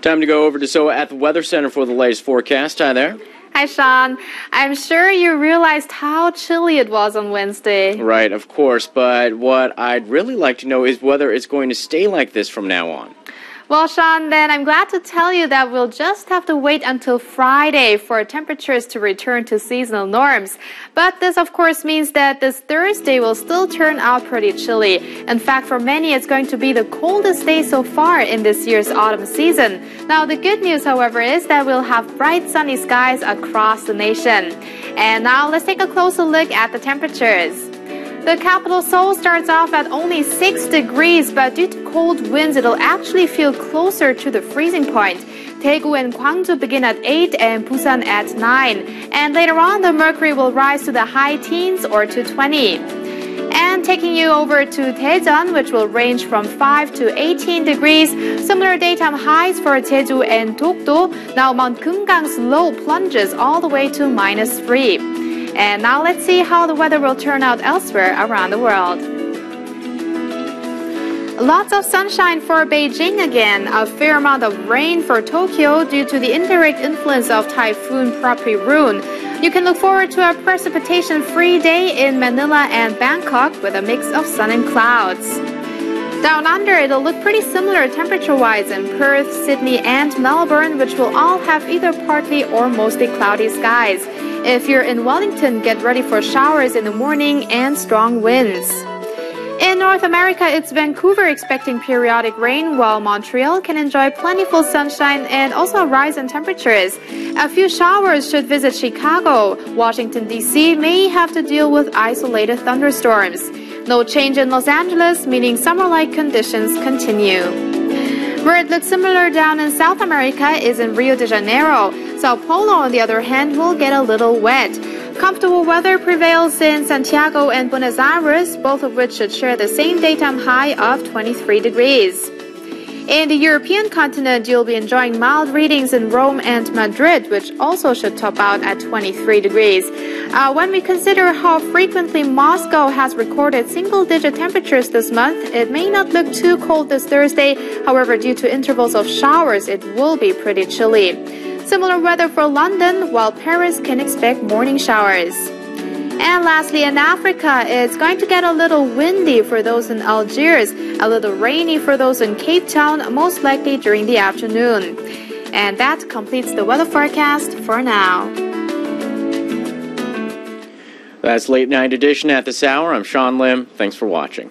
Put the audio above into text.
Time to go over to Soa at the Weather Center for the latest forecast. Hi there. Hi, Sean. I'm sure you realized how chilly it was on Wednesday. Right, of course, but what I'd really like to know is whether it's going to stay like this from now on. Well, Sean, then I'm glad to tell you that we'll just have to wait until Friday for temperatures to return to seasonal norms. But this, of course, means that this Thursday will still turn out pretty chilly. In fact, for many, it's going to be the coldest day so far in this year's autumn season. Now, the good news, however, is that we'll have bright sunny skies across the nation. And now let's take a closer look at the temperatures. The capital Seoul starts off at only 6 degrees, but due to cold winds, it'll actually feel closer to the freezing point. Daegu and Gwangju begin at 8 and Busan at 9. And later on, the mercury will rise to the high teens or to 20. And taking you over to Daejeon, which will range from 5 to 18 degrees. Similar daytime highs for Jeju and Dokdo. Now Mount Kumgang's low plunges all the way to -3. And now let's see how the weather will turn out elsewhere around the world. Lots of sunshine for Beijing again. A fair amount of rain for Tokyo due to the indirect influence of Typhoon Prapi-Roon. You can look forward to a precipitation-free day in Manila and Bangkok with a mix of sun and clouds. Down under, it'll look pretty similar temperature-wise in Perth, Sydney, and Melbourne, which will all have either partly or mostly cloudy skies. If you're in Wellington, get ready for showers in the morning and strong winds. In North America, it's Vancouver expecting periodic rain, while Montreal can enjoy plentiful sunshine and also a rise in temperatures. A few showers should visit Chicago. Washington, D.C. may have to deal with isolated thunderstorms. No change in Los Angeles, meaning summer-like conditions continue. Where it looks similar down in South America is in Rio de Janeiro. Sao Paulo, on the other hand, will get a little wet. Comfortable weather prevails in Santiago and Buenos Aires, both of which should share the same daytime high of 23 degrees. In the European continent, you'll be enjoying mild readings in Rome and Madrid, which also should top out at 23 degrees. When we consider how frequently Moscow has recorded single-digit temperatures this month, it may not look too cold this Thursday. However, due to intervals of showers, it will be pretty chilly. Similar weather for London, while Paris can expect morning showers. And lastly, in Africa, it's going to get a little windy for those in Algiers, a little rainy for those in Cape Town, most likely during the afternoon. And that completes the weather forecast for now. That's Late Night Edition at this hour. I'm Sean Lim. Thanks for watching.